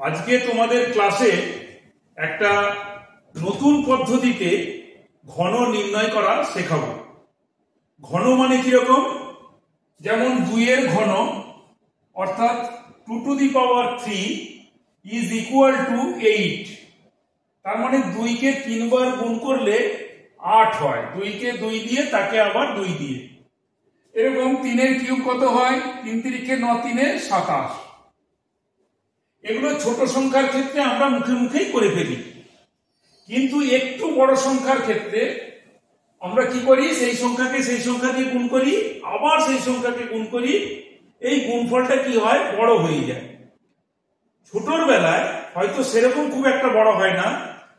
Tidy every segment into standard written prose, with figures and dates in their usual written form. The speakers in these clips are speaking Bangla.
আজকে তোমাদের ক্লাসে একটা নতুন পদ্ধতিতে ঘন নির্ণয় করা শেখাবো। ঘন মানে কিরকম? যেমন 2 এর ঘন অর্থাৎ 2 to the power 3 is equal to 8। তার মানে 2 কে 3 বার গুণ করলে 8 হয়। 2 কে 2 দিয়ে তাকে আবার 2 দিয়ে। এরকম 3 এর কিউব কত হয়? 3 3 9 3 27। এগুলো ছোট সংখ্যার ক্ষেত্রে আমরা মুখে মুখেই করে ফেলি, কিন্তু একটু বড় সংখ্যার ক্ষেত্রে আমরা কি করি? সেই সংখ্যাকে সেই সংখ্যা দিয়ে গুণ করি, আবার সেই সংখ্যাকে গুণ করি। এই গুণফলটা কি হয়? বড় হয়ে যায়। ছোটর বেলায় হয়তো সেরকম খুব একটা বড় হয় না,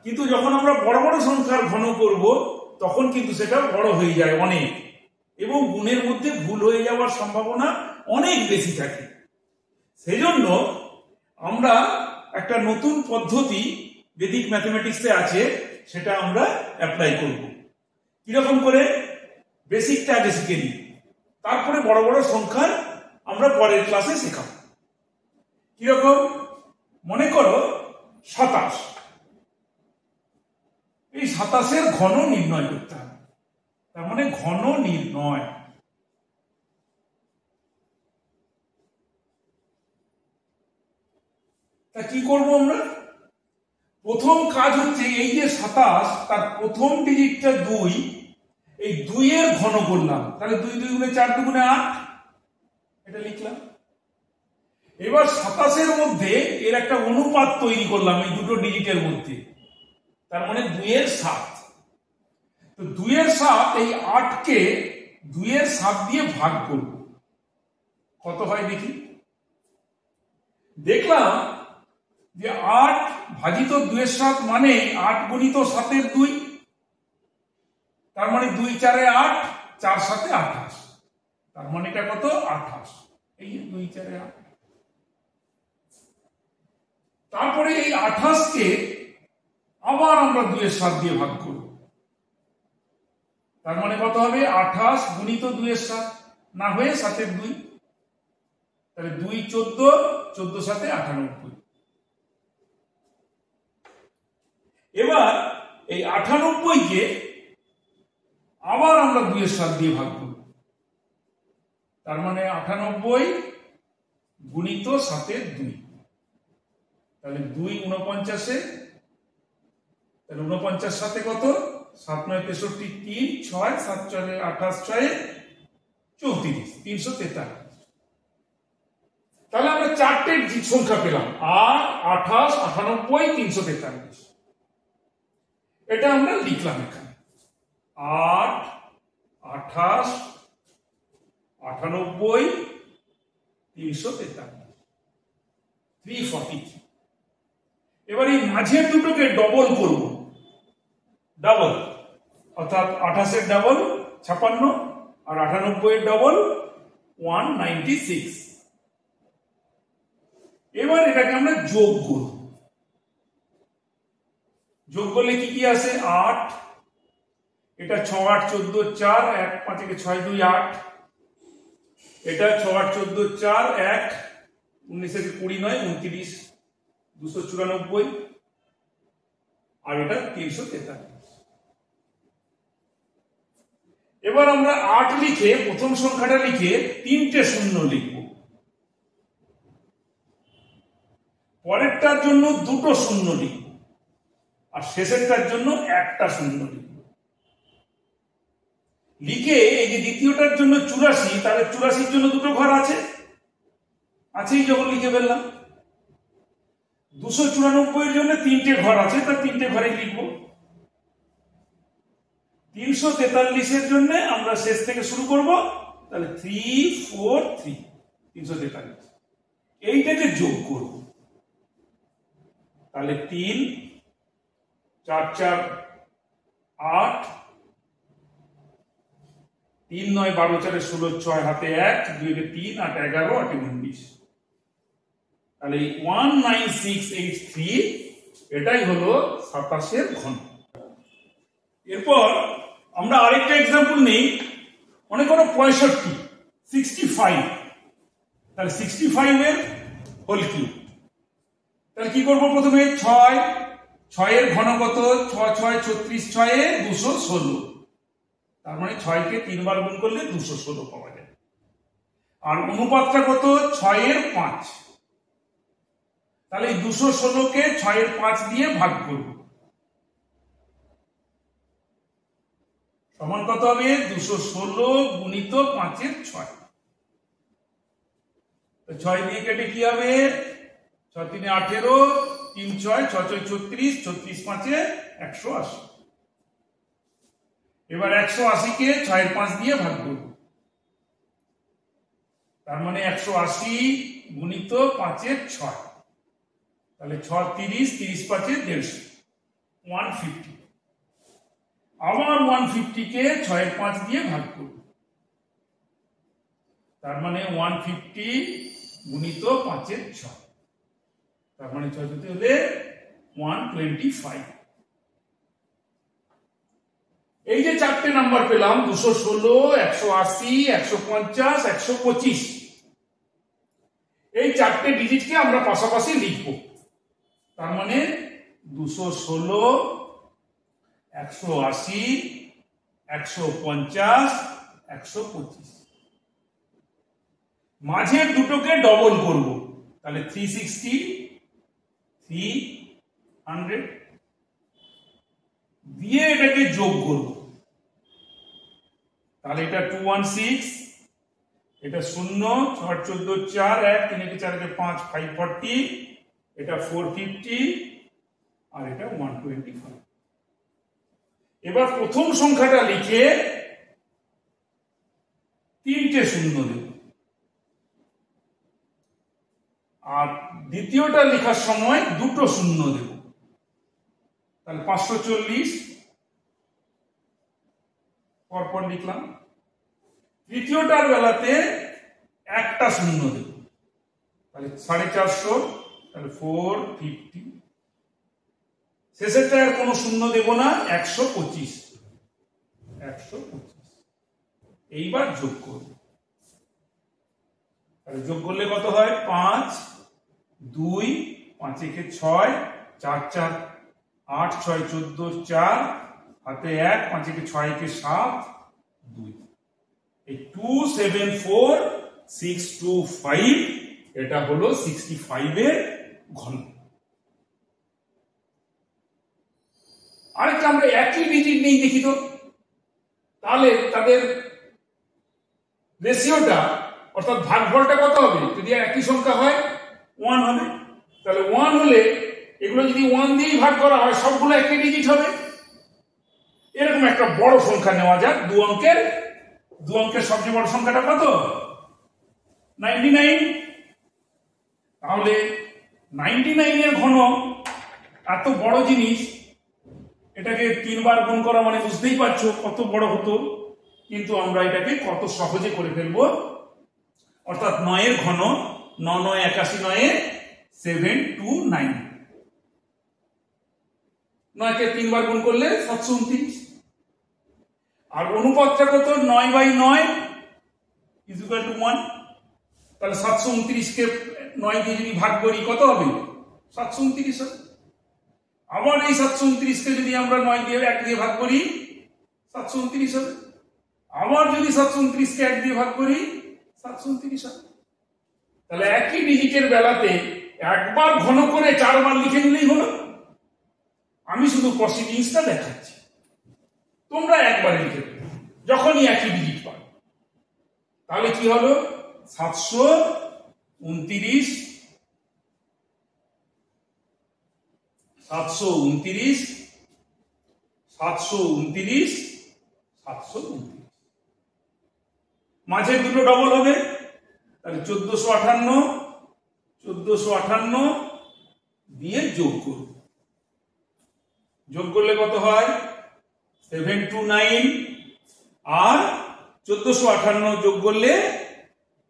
কিন্তু যখন আমরা বড় বড় সংখ্যার ঘন করব তখন কিন্তু সেটা বড় হয়ে যায় অনেক, এবং গুণের মধ্যে ভুল হয়ে যাওয়ার সম্ভাবনা অনেক বেশি থাকে। সেই জন্য আমরা একটা নতুন পদ্ধতি বেদিক ম্যাথমেটিক্সে আছে, সেটা আমরা অ্যাপ্লাই করব। কিরকম করে? বেসিকটা আগে শিখে নিই, তারপরে বড় বড় সংখ্যার আমরা পরের ক্লাসে শেখাবো। কিরকম? মনে করো 27। এই 27-এর ঘন নির্ণয় করতে হবে। তার মানে ঘন নির্ণয়। তা কি করব আমরা? প্রথম কাজ হচ্ছে এই যে 27, তার প্রথম ডিজিটটা 2, এই 2 এর ঘন করলাম। তাহলে 2 2 গুণে 4 2 গুণে 8, এটা লিখলাম। এবার 27-এর মধ্যে এর একটা অনুপাত তৈরি করলাম এই দুটো ডিজিটের মধ্যে, তার মানে 2 এর 7। তো 2 এর 7, এই 8 কে 2 এর 7 দিয়ে ভাগ করব। কত হয় দেখি? দেখলাম যে 8 ভাজিত 2 এর 7 মানে 8 গুণিত 7 এর 2, তার মানে 2 4 এ 8, 4 7 এ 28। তার মানে এটা কত? 28। এই 2 4 এ 8। তারপরে এই 28 কে আবার আমরা 2 এর 7 দিয়ে ভাগ করব। তার মানে কত হবে? 28 গুণিত 2 এর 7 না হয়ে 7 এর 2, তাহলে 2 14, 14 7 এ 98। এবার এই 98 কে আবার আমরা 2 এর 7 দিয়ে ভাগ করব। তার মানে 98 গুণিত 7 এর 2, তাহলে 2 49, তাহলে 49 7 কত? 7 9 63, 3 6 7 4 28 6 34, 343। তাহলে আমরা চারটে সংখ্যা পেলাম, 8 28 98 343। এটা আমরা লিখলাম এখানে 8 28 98 343, 343। এবার এই মাঝের দুটোকে ডবল করব। ডাবল অর্থাৎ 28 এর ডাবল 56 আর 98 এর ডাবল 196। এবার এটাকে আমরা যোগ করব। যোগ করলে কি কি আসে? 8, এটা 6 8 14 4 1 5 থেকে 6 2 8, এটা 6 8 14 4 1 19 থেকে 20 9 29 294, আর এটা 343। এবার আমরা 8 লিখে প্রথম সংখ্যাটা লিখে 3টে শূন্য লিখব, পরেরটার জন্য 2টো শূন্য লিখব, আর শেষেরটার জন্য 1টা শূন্য লিখব। লিখে এই যে দ্বিতীয়টার জন্য 84, তাহলে 84-র জন্য 2টো ঘর আছেই, যখন লিখে ফেললাম। 294 এর জন্য 3টে ঘর আছে, তার 3টে ঘরে লিখব। 343 এর জন্য আমরা শেষ থেকে শুরু করব, তাহলে 343, 343। এইটাকে যোগ করব, তাহলে 3 4 4 8, 3 9 12 4 16 6 হাতে 1 2 কে 3 8 11 8 19, তাহলে 19683 এটাই হলো 27-এর ঘন। এরপর আমরা আরেকটা एग्जांपल নেই। মনে করো 65, তাহলে 65 এর হোল কিউব। তাহলে কি করবো, প্রথমে 6, 6 এর ঘন কত, 6 6 36, 6 এ 216, তার মানে 6 কে 3 বার গুণ করলে 216 পাওয়া যায়। আর অনুপাতটা কত, 6 এর 5, তাহলে এই 216 কে 6 এর 5 দিয়ে ভাগ করব, সমান কত হবে, 216 গুণিত 5 এর 6। 6 দিয়ে কেটে কি হবে, 6 3 18, 3 6 6 6 36, 36 5 180। এবার 180 কে 6 এর 5 দিয়ে ভাগ করব, তার মানে 180 গুণিত 5 এর 6, তাহলে 6 30, 30 5 150, 150। আবার 150 কে 6 এর 5 দিয়ে ভাগ করব, তার মানে 150 গুণিত 5 এর 6, তার মানে 6 হতে হলে 125। এই যে চারটে নাম্বার পেলাম, 216, 180, 150, 125, এই চারটে ডিজিটকে আমরা পাশাপাশি লিখব। তার মানে 216, 180, 150, 125, মাঝের দুটোকে ডবল করব, তাহলে 360, 300 দিয়ে এটাকে যোগ করব, তাহলে এটা 216, এটা 0, 6 14 4 1 3 4 5 540, এটা 450, আর এটা 125। এবার প্রথম সংখ্যাটা লিখে 3টে শূন্য দেব, আর দ্বিতীয়টা লেখার সময় 2টো শূন্য দেব, তাহলে 540 পরপর লিখলাম। তৃতীয়টার বেলাতে একটা শূন্য দেব, তাহলে 450, তাহলে 450। শেষেরটা আর কোনো শূন্য দেব না, 125, 125। এইবার যোগ করব, তাহলে যোগ করলে কত হয়, 5 2 5 একে 6, 4 4 8 6 14 4, হাতে 1, 5 একে 6 একে 7 2, এই 274625, এটা হলো 65 এর ঘন। আরেকটা আমরা একই ডিজিট নেই দেখি তো, তাহলে তাদের রেশিওটা অর্থাৎ ভাগফলটা কত হবে, যদি একই সংখ্যা হয় 1 হবে, তাহলে 1 হলে এগুলো যদি 1 দিয়েই ভাগ করা হয় সবগুলো একই ডিজিট হবে। এরকম একটা বড় সংখ্যা নেওয়া যাক, 2 অঙ্কের সবচেয়ে বড় সংখ্যাটা কত, 99। তাহলে 99 এর ঘন এত বড় জিনিস, এটাকে 3 বার গুণ করা মানে বুঝতেই পারছো কত বড় হতো, কিন্তু আমরা এটাকে কত সহজে করে ফেলবো, অর্থাৎ 9 এর ঘন 9 9 81, 9 729, 9 কে 3 বার গুণ করলে 729। আর অনুপাতটা কত, 9/9 = 1, তাহলে 729 কে 9 দিয়ে যদি ভাগ করি কত হবে, 729 হবে। আবার এই 729 কে যদি আমরা 9 দিয়ে 1 দিয়ে ভাগ করি 729 হবে। আবার যদি 729 কে 1 দিয়ে ভাগ করি 729 হবে। তাহলে একই ডিজিটের বেলাতে একবার ঘন করে 4 বার লিখে নিলেই হলো। আমি শুধু প্রসিডিংসটা দেখাচ্ছি, তোমরা একবারে লিখে দেবে যখনই একই ডিজিট পাবে। তাহলে কি হলো, 729, 729, 729, 729, মাঝে দুটো ডবল হবে, তাহলে 1458, 1458 দিয়ে যোগ করব, যোগ করলে কত হয়, 729, আর 1458 যোগ করলে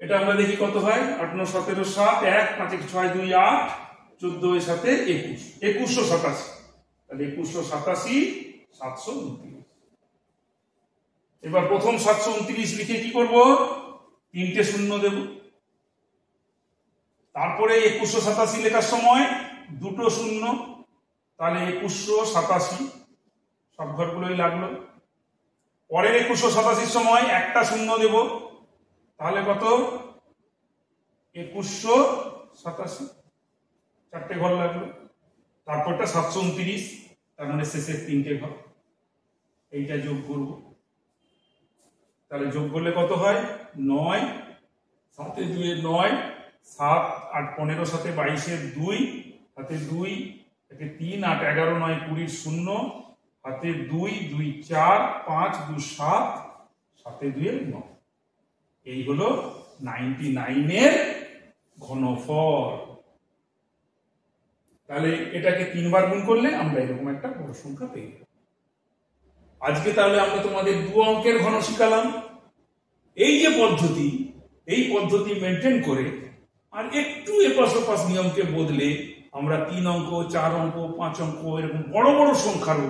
এটা আমরা দেখি কত হয়, 8 9 17 7 1 5 1 6 2 8 14 এর সাথে 21, 2187, তাহলে 2187, 729। এবার প্রথম 729 লিখে কি করব, 3টে শূন্য দেব, তারপরে 2187 লেখার সময় দুটো শূন্য, তাহলে 2187, সব ঘরগুলোই লাগলো। পরের 2187 সময় একটা শূন্য দেব, তাহলে কত? 2187, চারটে ঘর লাগলো। তারপরটা 729, তার মানে শেষের তিনটে ঘর। এইটা যোগ করব, তাহলে যোগ করলে কত হয়? 9, 7 এ 2 9, 7 8 15 7 22 2, হাতে 2, একে 3 8 11 9 20 0, হাতে 2 2 4 5 2 7, 7 2 9। এই হলো 99 এর ঘনফল। তাহলে এটাকে 3 বার গুণ করলে আমরা এরকম একটা বড় সংখ্যা পেয়ে যাব। আজকে তাহলে আমরা তোমাদের 2 অঙ্কের ঘন শিখালাম। এই যে পদ্ধতি, এই পদ্ধতি মেনটেন করে আর একটু এপাশ ওপাশ নিয়মকে বদলে আমরা 3 অঙ্ক 4 অঙ্ক 5 অঙ্ক এরকম বড় বড় সংখ্যার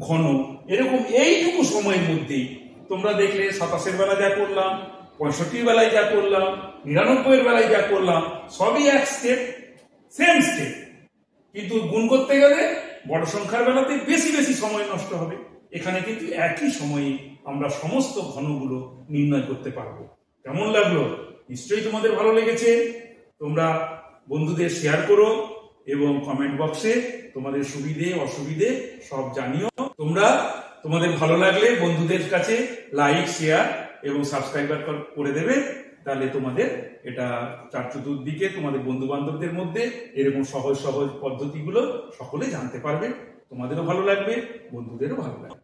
ঘন এরকম এইটুকু সময়ের মধ্যেই তোমরা দেখলে 27 এর বেলা যা করলাম, 65 এর বেলায় যা করলাম, 99 এর বেলায় যা করলাম, সবই এক স্টেপ, সেম স্টেপ। কিন্তু গুণ করতে গেলে বড় সংখ্যার বেলাতে বেশি বেশি সময় নষ্ট হবে। এখানে কিন্তু একই সময়ে আমরা সমস্ত ঘনগুলো নির্ণয় করতে পারবো। কেমন লাগলো? নিশ্চয়ই তোমাদের ভালো লেগেছে। তোমরা বন্ধুদের শেয়ার করো এবং কমেন্ট বক্সে তোমাদের সুবিধে অসুবিধে সব জানিও। তোমরা তোমাদের ভালো লাগলে বন্ধুদের কাছে লাইক, শেয়ার এবং সাবস্ক্রাইবার করে দেবে। তাহলে তোমাদের এটা চতুর্দিকে তোমাদের বন্ধু বান্ধবদের মধ্যে এরকম সহজ সহজ পদ্ধতিগুলো সকলে জানতে পারবে। তোমাদেরও ভালো লাগবে, বন্ধুদেরও ভালো লাগবে।